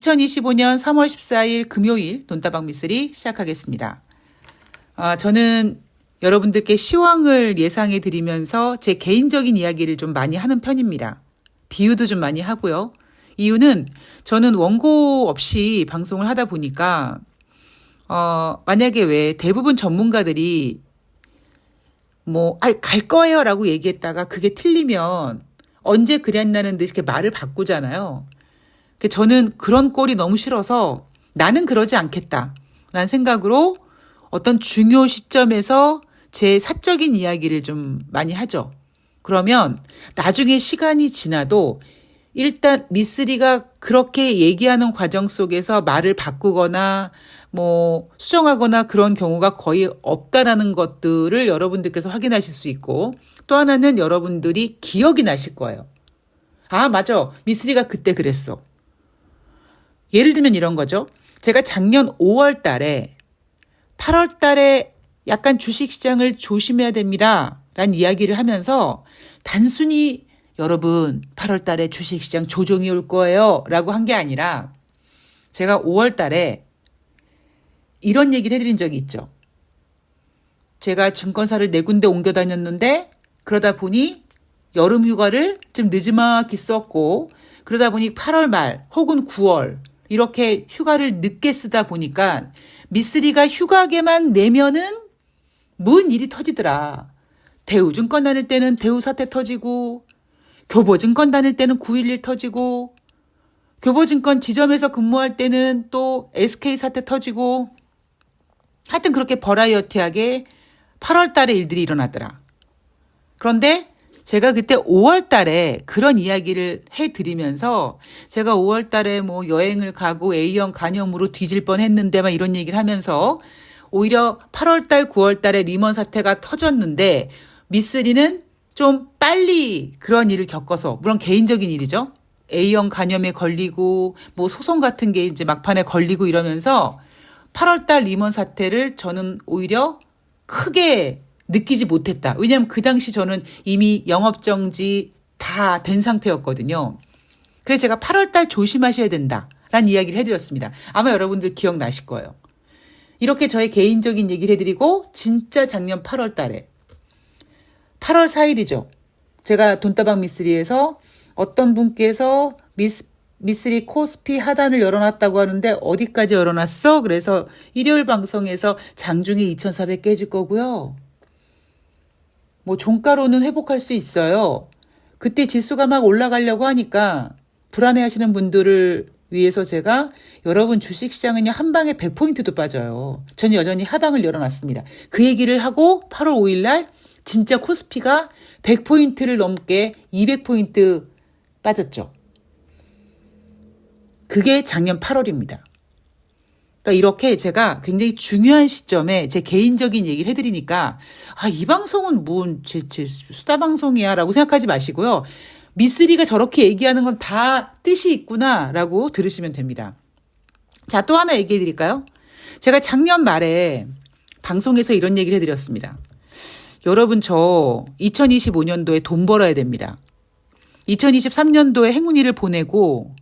2025년 3월 14일 금요일 돈다방 미쓰리 시작하겠습니다. 저는 여러분들께 시황을 예상해 드리면서 제 개인적인 이야기를 좀 많이 하는 편입니다. 비유도 좀 많이 하고요. 이유는 저는 원고 없이 방송을 하다 보니까 만약에 왜 대부분 전문가들이 갈 거예요 라고 얘기했다가 그게 틀리면 언제 그랬나는 듯이 이렇게 말을 바꾸잖아요. 저는 그런 꼴이 너무 싫어서 나는 그러지 않겠다라는 생각으로 어떤 중요 시점에서 제 사적인 이야기를 좀 많이 하죠. 그러면 나중에 시간이 지나도 일단 미쓰리가 그렇게 얘기하는 과정 속에서 말을 바꾸거나 수정하거나 그런 경우가 거의 없다라는 것들을 여러분들께서 확인하실 수 있고, 또 하나는 여러분들이 기억이 나실 거예요. 아, 맞아. 미쓰리가 그때 그랬어. 예를 들면 이런 거죠. 제가 작년 5월 달에 8월 달에 약간 주식시장을 조심해야 됩니다 라는 이야기를 하면서 단순히 여러분 8월 달에 주식시장 조정이 올 거예요 라고 한 게 아니라 제가 5월 달에 이런 얘기를 해드린 적이 있죠. 제가 증권사를 4군데 옮겨 다녔는데 그러다 보니 여름 휴가를 좀 늦지막히 썼고, 그러다 보니 8월 말 혹은 9월 이렇게 휴가를 늦게 쓰다 보니까 미쓰리가 휴가계만 내면은 뭔 일이 터지더라. 대우증권 다닐 때는 대우 사태 터지고, 교보증권 다닐 때는 9.11 터지고, 교보증권 지점에서 근무할 때는 또 SK 사태 터지고, 하여튼 그렇게 버라이어티하게 8월 달에 일들이 일어났더라. 그런데 제가 그때 5월 달에 그런 이야기를 해드리면서 제가 5월 달에 여행을 가고 A형 간염으로 뒤질 뻔 했는데 이런 얘기를 하면서 오히려 8월 달, 9월 달에 리먼 사태가 터졌는데 미쓰리는 좀 빨리 그런 일을 겪어서, 물론 개인적인 일이죠. A형 간염에 걸리고 소송 같은 게 이제 막판에 걸리고 이러면서 8월 달 리먼 사태를 저는 오히려 크게 느끼지 못했다. 왜냐하면 그 당시 저는 이미 영업정지 다 된 상태였거든요. 그래서 제가 8월 달 조심하셔야 된다라는 이야기를 해드렸습니다. 아마 여러분들 기억나실 거예요. 이렇게 저의 개인적인 얘기를 해드리고 진짜 작년 8월 달에 8월 4일이죠. 제가 돈다방 미쓰리에서 어떤 분께서 미쓰리 코스피 하단을 열어놨다고 하는데 어디까지 열어놨어? 그래서 일요일 방송에서 장중에 2,400 깨질 거고요. 종가로는 회복할 수 있어요. 그때 지수가 막 올라가려고 하니까 불안해하시는 분들을 위해서 제가 여러분 주식시장은요 한 방에 100포인트도 빠져요. 저는 여전히 하방을 열어놨습니다. 그 얘기를 하고 8월 5일 날 진짜 코스피가 100포인트를 넘게 200포인트 빠졌죠. 그게 작년 8월입니다. 그러니까 이렇게 제가 굉장히 중요한 시점에 제 개인적인 얘기를 해드리니까 이 방송은 제 수다 방송이야 라고 생각하지 마시고요. 미쓰리가 저렇게 얘기하는 건 다 뜻이 있구나 라고 들으시면 됩니다. 자, 또 하나 얘기해 드릴까요? 제가 작년 말에 방송에서 이런 얘기를 해드렸습니다. 여러분, 저 2025년도에 돈 벌어야 됩니다. 2023년도에 행운이를 보내고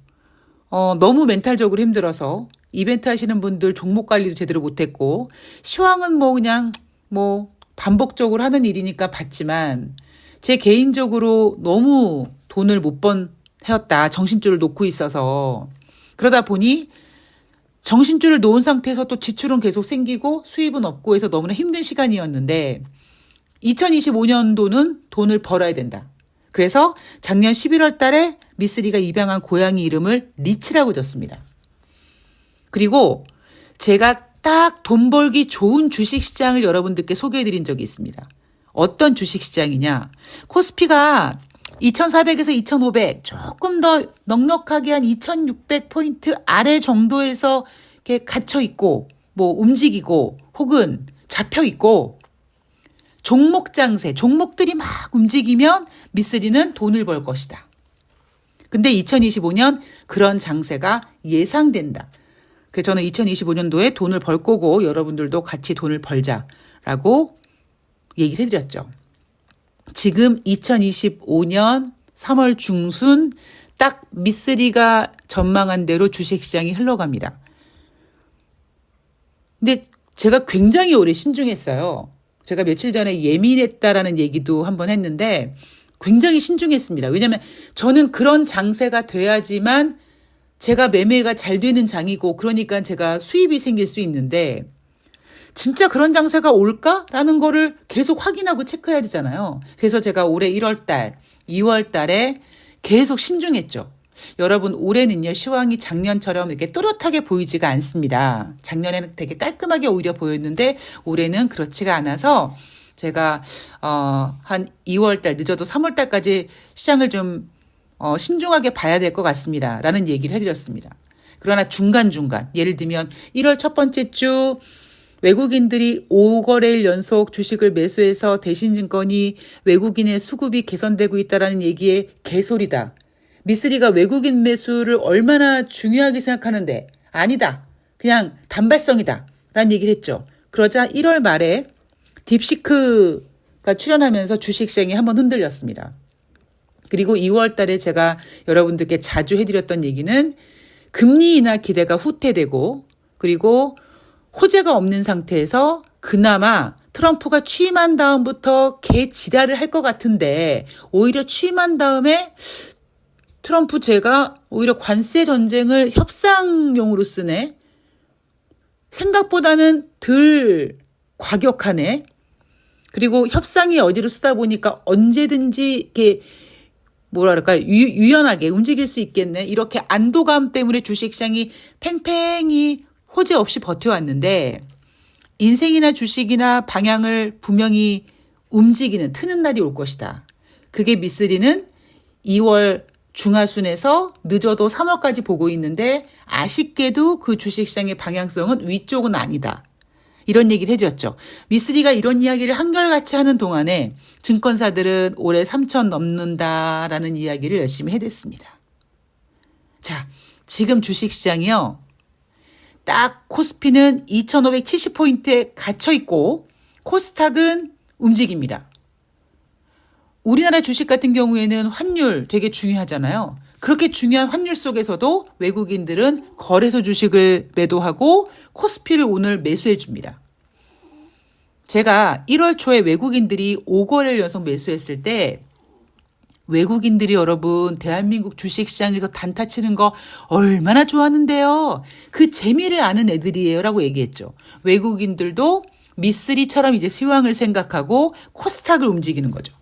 너무 멘탈적으로 힘들어서 이벤트 하시는 분들 종목 관리도 제대로 못했고, 시황은 그냥 반복적으로 하는 일이니까 봤지만 제 개인적으로 너무 돈을 못 번 해왔다. 정신줄을 놓고 있어서. 그러다 보니 정신줄을 놓은 상태에서 또 지출은 계속 생기고 수입은 없고 해서 너무나 힘든 시간이었는데 2025년도는 돈을 벌어야 된다. 그래서 작년 11월 달에 미쓰리가 입양한 고양이 이름을 리치라고 졌습니다. 그리고 제가 딱 돈 벌기 좋은 주식시장을 여러분들께 소개해드린 적이 있습니다. 어떤 주식시장이냐. 코스피가 2,400에서 2,500, 조금 더 넉넉하게 한 2,600포인트 아래 정도에서 이렇게 갇혀있고 움직이고 혹은 잡혀있고 종목 장세, 종목들이 막 움직이면 미쓰리는 돈을 벌 것이다. 근데 2025년 그런 장세가 예상된다. 그래서 저는 2025년도에 돈을 벌 거고 여러분들도 같이 돈을 벌자라고 얘기를 해드렸죠. 지금 2025년 3월 중순 딱 미쓰리가 전망한 대로 주식시장이 흘러갑니다. 근데 제가 굉장히 오래 신중했어요. 제가 며칠 전에 예민했다라는 얘기도 한번 했는데 굉장히 신중했습니다. 왜냐하면 저는 그런 장세가 돼야지만 제가 매매가 잘 되는 장이고 그러니까 제가 수입이 생길 수 있는데 진짜 그런 장세가 올까라는 거를 계속 확인하고 체크해야 되잖아요. 그래서 제가 올해 1월 달, 2월 달에 계속 신중했죠. 여러분 올해는요 시황이 작년처럼 이렇게 또렷하게 보이지가 않습니다. 작년에는 되게 깔끔하게 오히려 보였는데 올해는 그렇지가 않아서 제가 한 2월 달 늦어도 3월 달까지 시장을 좀 신중하게 봐야 될 것 같습니다. 라는 얘기를 해드렸습니다. 그러나 중간중간 예를 들면 1월 첫 번째 주 외국인들이 5거래일 연속 주식을 매수해서 대신증권이 외국인의 수급이 개선되고 있다는 얘기에 개소리다. 미쓰리가 외국인 매수를 얼마나 중요하게 생각하는데 아니다. 그냥 단발성이다. 라는 얘기를 했죠. 그러자 1월 말에 딥시크가 출연하면서 주식시장이 한번 흔들렸습니다. 그리고 2월 달에 제가 여러분들께 자주 해드렸던 얘기는 금리 인하 기대가 후퇴되고 그리고 호재가 없는 상태에서 그나마 트럼프가 취임한 다음부터 개지랄을 할 것 같은데 오히려 취임한 다음에 트럼프 제가 오히려 관세 전쟁을 협상용으로 쓰네. 생각보다는 덜 과격하네. 그리고 협상이 어디로 쓰다 보니까 언제든지 이렇게 뭐랄까 유연하게 움직일 수 있겠네. 이렇게 안도감 때문에 주식시장이 팽팽히 호재 없이 버텨왔는데 인생이나 주식이나 방향을 분명히 움직이는 트는 날이 올 것이다. 그게 미쓰리는 2월 중하순에서 늦어도 3월까지 보고 있는데 아쉽게도 그 주식시장의 방향성은 위쪽은 아니다. 이런 얘기를 해드렸죠. 미쓰리가 이런 이야기를 한결같이 하는 동안에 증권사들은 올해 3천 넘는다라는 이야기를 열심히 해댔습니다. 자, 지금 주식시장이요. 딱 코스피는 2570포인트에 갇혀있고 코스닥은 움직입니다. 우리나라 주식 같은 경우에는 환율 되게 중요하잖아요. 그렇게 중요한 환율 속에서도 외국인들은 거래소 주식을 매도하고 코스피를 오늘 매수해 줍니다. 제가 1월 초에 외국인들이 5거래를 연속 매수했을 때 외국인들이 여러분 대한민국 주식시장에서 단타 치는 거 얼마나 좋아하는데요. 그 재미를 아는 애들이에요 라고 얘기했죠. 외국인들도 미쓰리처럼 이제 시황을 생각하고 코스닥을 움직이는 거죠.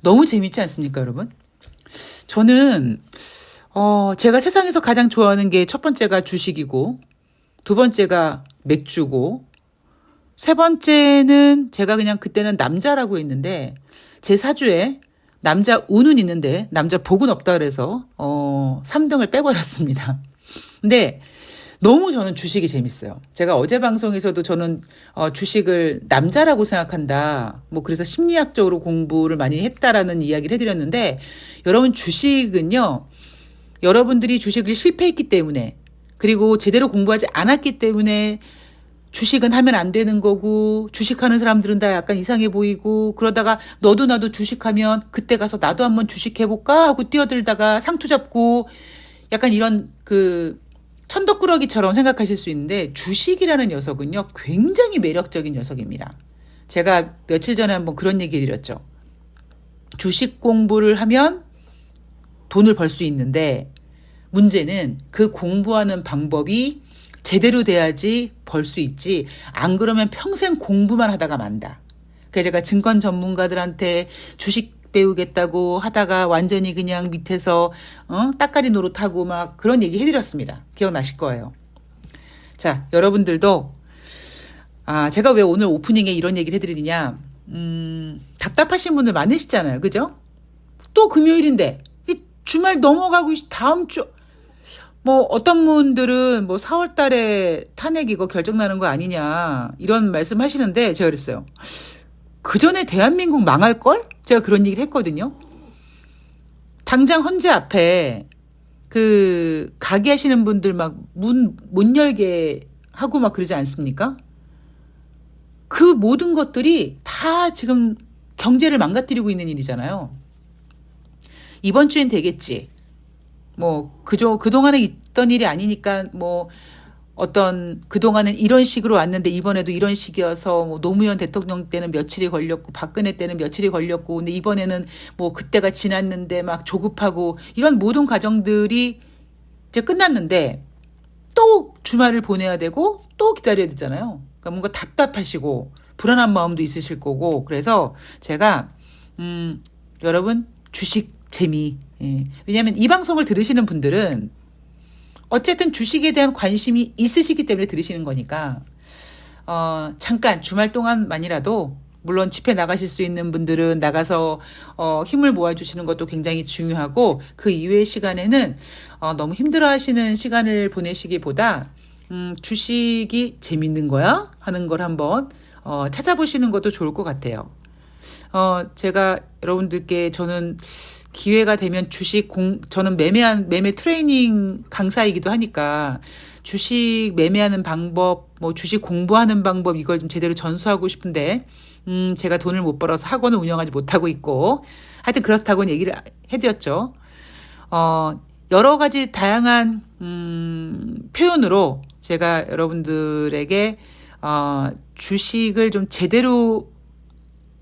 너무 재밌지 않습니까 여러분? 저는 제가 세상에서 가장 좋아하는 게 첫 번째가 주식이고 두 번째가 맥주고 세 번째는 제가 그냥 그때는 남자라고 했는데 제 사주에 남자 운은 있는데 남자 복은 없다 그래서 3등을 빼버렸습니다. 근데 너무 저는 주식이 재밌어요. 제가 어제 방송에서도 저는 주식을 남자라고 생각한다. 뭐 그래서 심리학적으로 공부를 많이 했다라는 이야기를 해드렸는데 여러분 주식은요. 여러분들이 주식을 실패했기 때문에 그리고 제대로 공부하지 않았기 때문에 주식은 하면 안 되는 거고 주식하는 사람들은 다 약간 이상해 보이고 그러다가 너도 나도 주식하면 그때 가서 나도 한번 주식해볼까 하고 뛰어들다가 상투 잡고 약간 이런 천덕꾸러기처럼 생각하실 수 있는데 주식이라는 녀석은요 굉장히 매력적인 녀석입니다. 제가 며칠 전에 한번 그런 얘기 드렸죠. 주식 공부를 하면 돈을 벌 수 있는데 문제는 그 공부하는 방법이 제대로 돼야지 벌 수 있지 안 그러면 평생 공부만 하다가 만다. 그래서 제가 증권 전문가들한테 주식 배우겠다고 하다가 완전히 그냥 밑에서 따까리 노릇하고 막 그런 얘기 해드렸습니다. 기억나실 거예요. 자, 여러분들도 제가 왜 오늘 오프닝에 이런 얘기를 해드리냐 답답하신 분들 많으시잖아요. 그죠? 또 금요일인데 주말 넘어가고 다음 주 뭐 어떤 분들은 뭐 4월 달에 탄핵 이거 결정 나는 거 아니냐 이런 말씀 하시는데 제가 그랬어요. 그 전에 대한민국 망할걸? 제가 그런 얘기를 했거든요. 당장 헌재 앞에 가게 하시는 분들 막 문 못 열게 하고 막 그러지 않습니까? 그 모든 것들이 다 지금 경제를 망가뜨리고 있는 일이잖아요. 이번 주엔 되겠지. 뭐 그동안에 있던 일이 아니니까 뭐 어떤 그동안은 이런 식으로 왔는데 이번에도 이런 식이어서 뭐 노무현 대통령 때는 며칠이 걸렸고 박근혜 때는 며칠이 걸렸고 근데 이번에는 뭐 그때가 지났는데 막 조급하고 이런 모든 과정들이 이제 끝났는데 또 주말을 보내야 되고 또 기다려야 되잖아요. 그러니까 뭔가 답답하시고 불안한 마음도 있으실 거고 그래서 제가 여러분 주식 재미 왜냐하면 이 방송을 들으시는 분들은 어쨌든 주식에 대한 관심이 있으시기 때문에 들으시는 거니까 잠깐 주말 동안만이라도 물론 집회 나가실 수 있는 분들은 나가서 힘을 모아주시는 것도 굉장히 중요하고 그 이외의 시간에는 너무 힘들어하시는 시간을 보내시기보다 주식이 재밌는 거야 하는 걸 한번 찾아보시는 것도 좋을 것 같아요. 제가 여러분들께 저는 기회가 되면 저는 매매 트레이닝 강사이기도 하니까 주식 매매하는 방법, 뭐 주식 공부하는 방법 이걸 좀 제대로 전수하고 싶은데, 제가 돈을 못 벌어서 학원을 운영하지 못하고 있고, 하여튼 그렇다고는 얘기를 해드렸죠. 여러 가지 다양한, 표현으로 제가 여러분들에게, 주식을 좀 제대로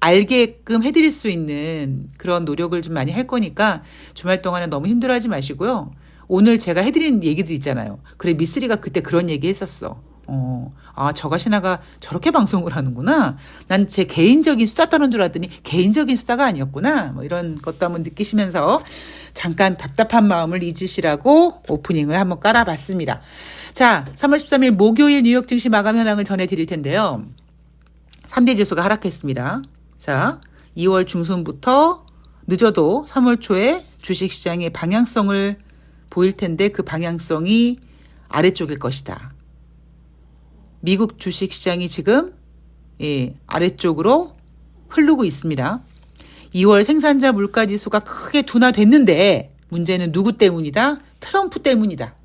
알게끔 해드릴 수 있는 그런 노력을 좀 많이 할 거니까 주말 동안에 너무 힘들어하지 마시고요. 오늘 제가 해드린 얘기들 있잖아요. 그래, 미쓰리가 그때 그런 얘기 했었어. 저가시나가 저렇게 방송을 하는구나. 난 제 개인적인 수다 떠는 줄 알았더니 개인적인 수다가 아니었구나. 뭐 이런 것도 한번 느끼시면서 잠깐 답답한 마음을 잊으시라고 오프닝을 한번 깔아봤습니다. 자, 3월 13일 목요일 뉴욕 증시 마감 현황을 전해드릴 텐데요. 3대 지수가 하락했습니다. 자, 2월 중순부터 늦어도 3월 초에 주식시장의 방향성을 보일 텐데 그 방향성이 아래쪽일 것이다. 미국 주식시장이 지금 아래쪽으로 흐르고 있습니다. 2월 생산자 물가지수가 크게 둔화됐는데 문제는 누구 때문이다? 트럼프 때문이다.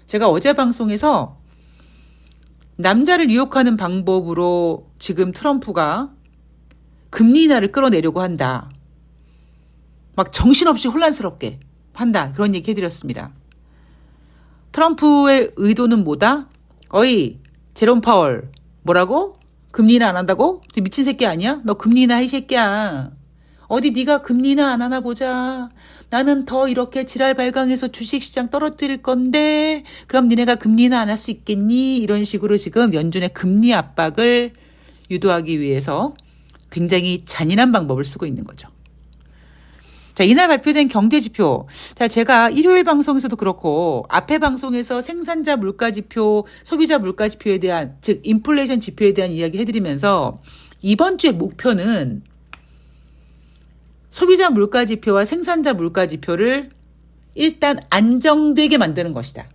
제가 어제 방송에서 남자를 유혹하는 방법으로 지금 트럼프가 금리 인하를 끌어내려고 한다. 막 정신없이 혼란스럽게 한다. 그런 얘기 해드렸습니다. 트럼프의 의도는 뭐다? 어이, 제롬 파월. 뭐라고? 금리 인하 안 한다고? 미친 새끼 아니야? 너 금리 인하 이 새끼야. 어디 네가 금리 인하 안 하나 보자. 나는 더 이렇게 지랄 발광해서 주식시장 떨어뜨릴 건데 그럼 니네가 금리 인하 안 할 수 있겠니? 이런 식으로 지금 연준의 금리 압박을 유도하기 위해서 굉장히 잔인한 방법을 쓰고 있는 거죠. 자, 이날 발표된 경제지표. 자, 제가 일요일 방송에서도 그렇고 앞에 방송에서 생산자 물가지표, 소비자 물가지표에 대한 즉 인플레이션 지표에 대한 이야기 해드리면서 이번 주의 목표는 소비자 물가지표와 생산자 물가지표를 일단 안정되게 만드는 것이다.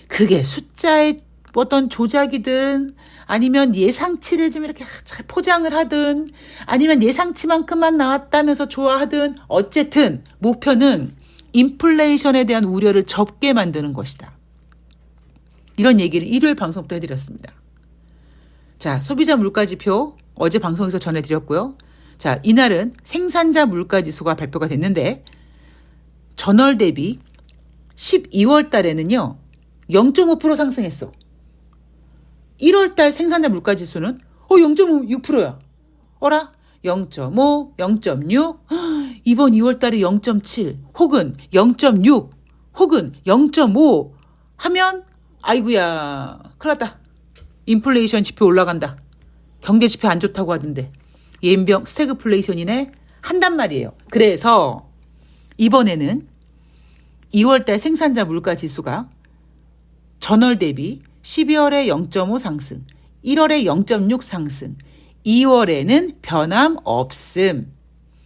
그게 숫자의 어떤 조작이든 아니면 예상치를 좀 이렇게 잘 포장을 하든 아니면 예상치만큼만 나왔다면서 좋아하든 어쨌든 목표는 인플레이션에 대한 우려를 적게 만드는 것이다. 이런 얘기를 일요일 방송부터 해드렸습니다. 자, 소비자 물가지표 어제 방송에서 전해드렸고요. 자, 이날은 생산자 물가지수가 발표가 됐는데 전월 대비 12월 달에는요 0.5% 상승했어. 1월 달 생산자 물가지수는 0.6%야. 어라? 0.5, 0.6, 이번 2월 달에 0.7 혹은 0.6 혹은 0.5 하면 아이고야 큰일 났다. 인플레이션 지표 올라간다. 경제 지표 안 좋다고 하던데. 예인병 스태그플레이션이네 한단 말이에요. 그래서 이번에는 2월 달 생산자 물가지수가 전월 대비 12월에 0.5 상승, 1월에 0.6 상승, 2월에는 변함없음.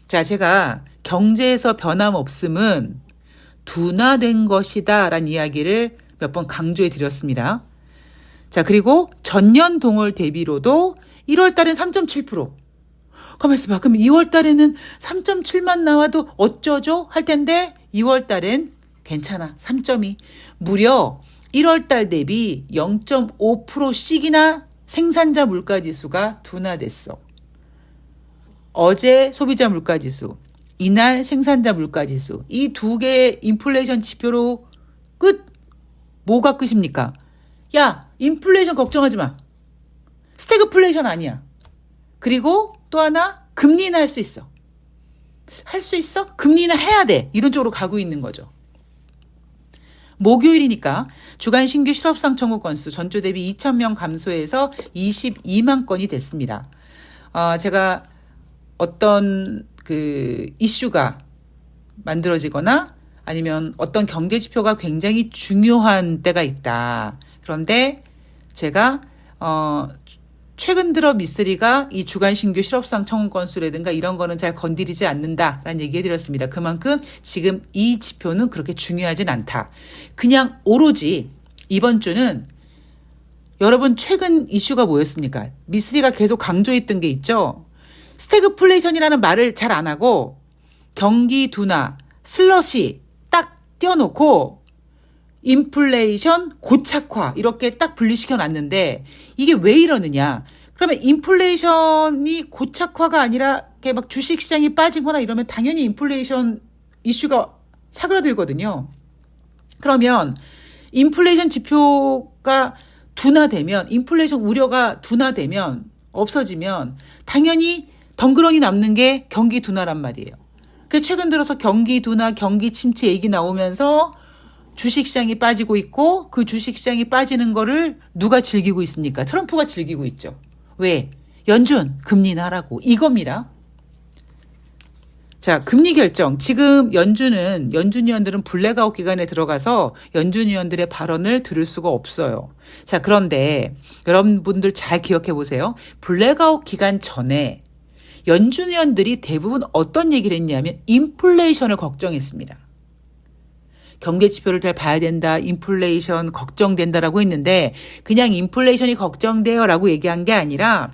자, 제가 경제에서 변함없음은 둔화된 것이다 라는 이야기를 몇 번 강조해 드렸습니다. 자, 그리고 전년 동월 대비로도 1월 달은 3.7%. 가만히 있어봐. 그럼 2월 달에는 3.7만 나와도 어쩌죠? 할 텐데 2월 달엔 괜찮아. 3.2. 무려 1월 달 대비 0.5%씩이나 생산자 물가지수가 둔화됐어. 어제 소비자 물가지수 이날 생산자 물가지수. 이 두 개의 인플레이션 지표로 끝. 뭐가 끝입니까? 야, 인플레이션 걱정하지 마. 스태그플레이션 아니야. 그리고 또 하나, 금리 인하 할 수 있어. 할 수 있어? 금리 인하 해야 돼. 이런 쪽으로 가고 있는 거죠. 목요일이니까 주간 신규 실업상 청구 건수 전주 대비 2,000명 감소해서 22만 건이 됐습니다. 제가 어떤 그 이슈가 만들어지거나 아니면 어떤 경제 지표가 굉장히 중요한 때가 있다. 그런데 제가 최근 들어 미쓰리가 이 주간 신규 실업상 청구 건수라든가 이런 거는 잘 건드리지 않는다라는 얘기 해드렸습니다. 그만큼 지금 이 지표는 그렇게 중요하진 않다. 그냥 오로지 이번 주는 여러분 최근 이슈가 뭐였습니까? 미쓰리가 계속 강조했던 게 있죠. 스태그플레이션이라는 말을 잘 안 하고 경기 둔화, 슬러시 딱 띄워놓고 인플레이션 고착화 이렇게 딱 분리시켜 놨는데 이게 왜 이러느냐. 그러면 인플레이션이 고착화가 아니라 이렇게 막 주식시장이 빠지거나 이러면 당연히 인플레이션 이슈가 사그라들거든요. 그러면 인플레이션 지표가 둔화되면 인플레이션 우려가 둔화되면 없어지면 당연히 덩그러니 남는 게 경기 둔화란 말이에요. 그 최근 들어서 경기 둔화, 경기 침체 얘기 나오면서 주식시장이 빠지고 있고 그 주식시장이 빠지는 거를 누가 즐기고 있습니까? 트럼프가 즐기고 있죠. 왜? 연준 금리 인하라고 이겁니다. 자, 금리 결정. 지금 연준 의원들은 블랙아웃 기간에 들어가서 연준 의원들의 발언을 들을 수가 없어요. 자, 그런데 여러분들 잘 기억해 보세요. 블랙아웃 기간 전에 연준 의원들이 대부분 어떤 얘기를 했냐면 인플레이션을 걱정했습니다. 경제 지표를 잘 봐야 된다. 인플레이션 걱정된다라고 했는데 그냥 인플레이션이 걱정돼요라고 얘기한 게 아니라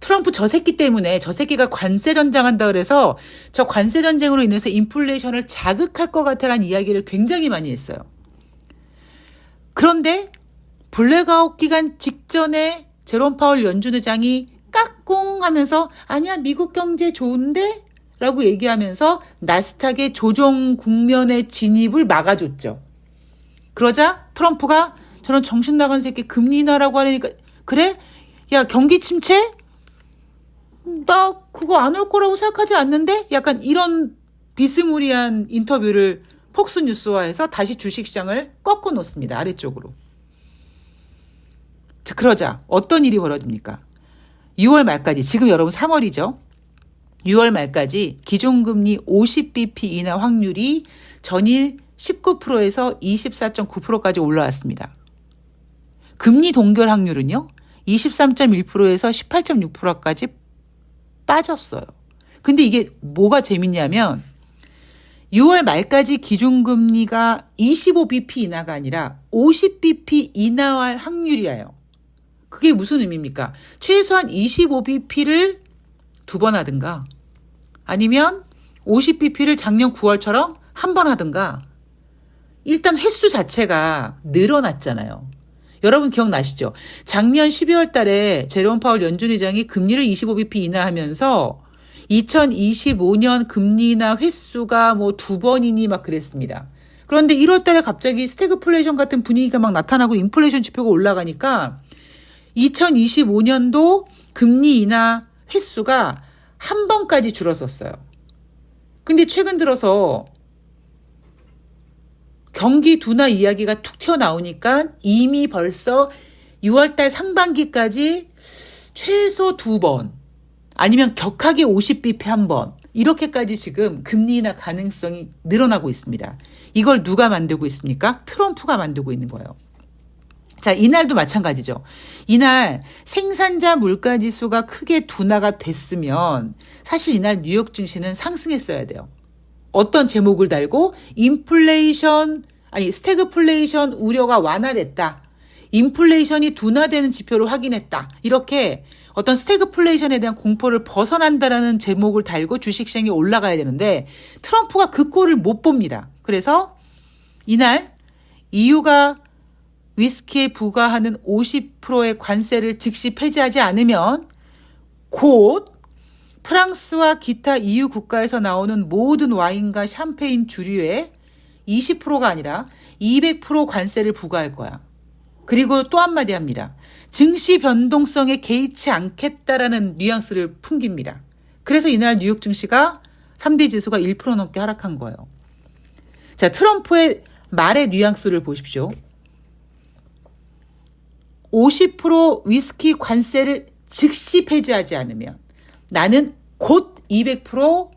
트럼프 저 새끼 때문에 저 새끼가 관세 전쟁한다 그래서 저 관세 전쟁으로 인해서 인플레이션을 자극할 것 같다라는 이야기를 굉장히 많이 했어요. 그런데 블랙아웃 기간 직전에 제롬 파월 연준 의장이 까꿍 하면서 아니야 미국 경제 좋은데? 라고 얘기하면서 나스닥의 조정 국면의 진입을 막아줬죠. 그러자 트럼프가 저런 정신 나간 새끼 금리 인하라고 하니까 그래? 야 경기 침체? 나 그거 안 올 거라고 생각하지 않는데? 약간 이런 비스무리한 인터뷰를 폭스뉴스화해서 다시 주식시장을 꺾어 놓습니다. 아래쪽으로. 자, 그러자 어떤 일이 벌어집니까? 6월 말까지 지금 여러분 3월이죠. 6월 말까지 기준금리 50bp 인하 확률이 전일 19%에서 24.9%까지 올라왔습니다. 금리 동결 확률은요. 23.1%에서 18.6%까지 빠졌어요. 근데 이게 뭐가 재밌냐면 6월 말까지 기준금리가 25bp 인하가 아니라 50bp 인하할 확률이에요. 그게 무슨 의미입니까? 최소한 25bp를 2번 하든가 아니면 50bp를 작년 9월처럼 한 번 하든가 일단 횟수 자체가 늘어났잖아요. 여러분 기억나시죠? 작년 12월 달에 제롬 파월 연준 의장이 금리를 25bp 인하하면서 2025년 금리 인하 횟수가 뭐 2번이니 막 그랬습니다. 그런데 1월 달에 갑자기 스태그플레이션 같은 분위기가 막 나타나고 인플레이션 지표가 올라가니까 2025년도 금리 인하 횟수가 한 번까지 줄었었어요. 근데 최근 들어서 경기 둔화 이야기가 툭 튀어나오니까 이미 벌써 6월달 상반기까지 최소 2번 아니면 격하게 50bp 한 번 이렇게까지 지금 금리 인하 가능성이 늘어나고 있습니다. 이걸 누가 만들고 있습니까? 트럼프가 만들고 있는 거예요. 자, 이날도 마찬가지죠. 이날 생산자 물가지수가 크게 둔화가 됐으면 사실 이날 뉴욕 증시는 상승했어야 돼요. 어떤 제목을 달고 스태그플레이션 우려가 완화됐다. 인플레이션이 둔화되는 지표를 확인했다. 이렇게 어떤 스태그플레이션에 대한 공포를 벗어난다라는 제목을 달고 주식시장이 올라가야 되는데 트럼프가 그 꼴을 못 봅니다. 그래서 이날 EU가 위스키에 부과하는 50%의 관세를 즉시 폐지하지 않으면 곧 프랑스와 기타 EU 국가에서 나오는 모든 와인과 샴페인 주류에 20%가 아니라 200% 관세를 부과할 거야. 그리고 또 한마디 합니다. 증시 변동성에 개의치 않겠다라는 뉘앙스를 풍깁니다. 그래서 이날 뉴욕 증시가 3대 지수가 1% 넘게 하락한 거예요. 자, 트럼프의 말의 뉘앙스를 보십시오. 50% 위스키 관세를 즉시 폐지하지 않으면 나는 곧 200%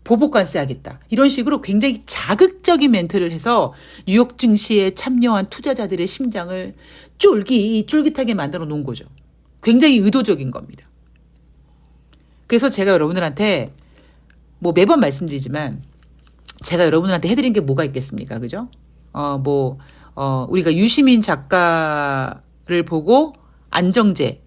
보복 관세하겠다. 이런 식으로 굉장히 자극적인 멘트를 해서 뉴욕 증시에 참여한 투자자들의 심장을 쫄깃쫄깃하게 만들어 놓은 거죠. 굉장히 의도적인 겁니다. 그래서 제가 여러분들한테 뭐 매번 말씀드리지만 제가 여러분들한테 해드린 게 뭐가 있겠습니까? 그죠? 우리가 유시민 작가를 보고 안정제,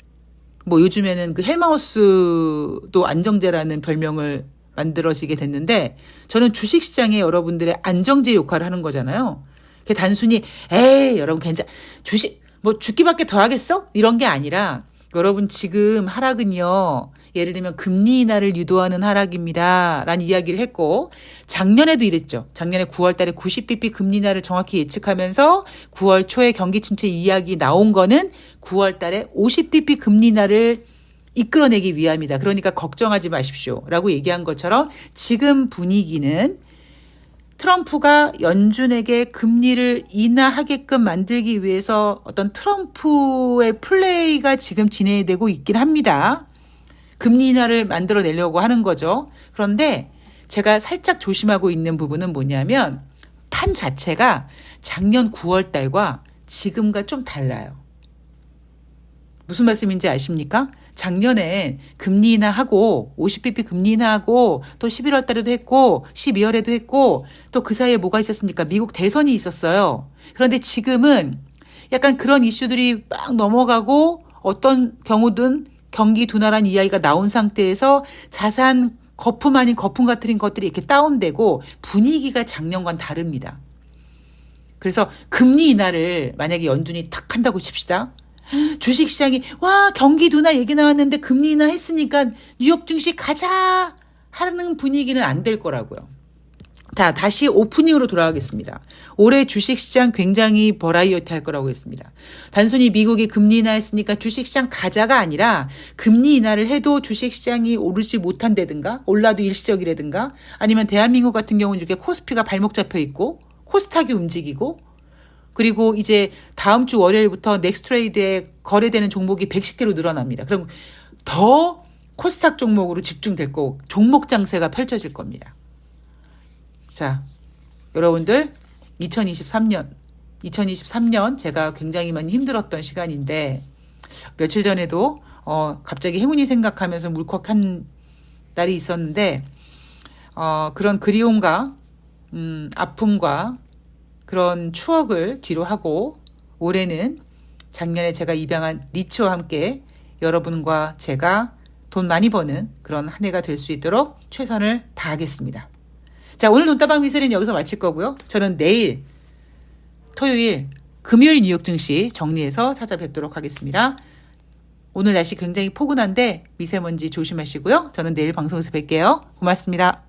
뭐 요즘에는 그 헬마우스도 안정제라는 별명을 만들어지게 됐는데 저는 주식시장에 여러분들의 안정제 역할을 하는 거잖아요. 그게 단순히 에이 여러분 주식 뭐 죽기밖에 더 하겠어? 이런 게 아니라 여러분 지금 하락은요. 예를 들면 금리 인하를 유도하는 하락입니다. 라는 이야기를 했고 작년에도 이랬죠. 작년에 9월 달에 90bp 금리 인하를 정확히 예측하면서 9월 초에 경기 침체 이야기 나온 거는 9월 달에 50bp 금리 인하를 이끌어내기 위함이다. 그러니까 걱정하지 마십시오. 라고 얘기한 것처럼 지금 분위기는 트럼프가 연준에게 금리를 인하하게끔 만들기 위해서 어떤 트럼프의 플레이가 지금 진행되고 있긴 합니다. 금리 인하를 만들어내려고 하는 거죠. 그런데 제가 살짝 조심하고 있는 부분은 뭐냐면 판 자체가 작년 9월 달과 지금과 좀 달라요. 무슨 말씀인지 아십니까? 작년에 금리 인하하고 50bp 금리 인하하고 또 11월 달에도 했고 12월에도 했고 또 그 사이에 뭐가 있었습니까? 미국 대선이 있었어요. 그런데 지금은 약간 그런 이슈들이 막 넘어가고 어떤 경우든 경기 둔화란 이야기가 나온 상태에서 자산 거품 아닌 거품 같은 것들이 이렇게 다운되고 분위기가 작년과는 다릅니다. 그래서 금리 인하를 만약에 연준이 탁 한다고 칩시다. 주식시장이 와 경기 둔화 얘기 나왔는데 금리 인하 했으니까 뉴욕 증시 가자 하는 분위기는 안 될 거라고요. 다시 오프닝으로 돌아가겠습니다. 올해 주식시장 굉장히 버라이어티 할 거라고 했습니다. 단순히 미국이 금리 인하했으니까 주식시장 가자가 아니라 금리 인하를 해도 주식시장이 오르지 못한다든가 올라도 일시적이라든가 아니면 대한민국 같은 경우는 이렇게 코스피가 발목 잡혀 있고 코스닥이 움직이고 그리고 이제 다음 주 월요일부터 넥스트레이드에 거래되는 종목이 110개로 늘어납니다. 그럼 더 코스닥 종목으로 집중될 거고 종목 장세가 펼쳐질 겁니다. 자, 여러분들 2023년 제가 굉장히 많이 힘들었던 시간인데 며칠 전에도 갑자기 행운이 생각하면서 물컥한 날이 있었는데 그런 그리움과 아픔과 그런 추억을 뒤로 하고 올해는 작년에 제가 입양한 리치와 함께 여러분과 제가 돈 많이 버는 그런 한 해가 될 수 있도록 최선을 다하겠습니다. 자, 오늘 돈다방 미세는 여기서 마칠 거고요. 저는 내일 토요일 금요일 뉴욕 증시 정리해서 찾아뵙도록 하겠습니다. 오늘 날씨 굉장히 포근한데 미세먼지 조심하시고요. 저는 내일 방송에서 뵐게요. 고맙습니다.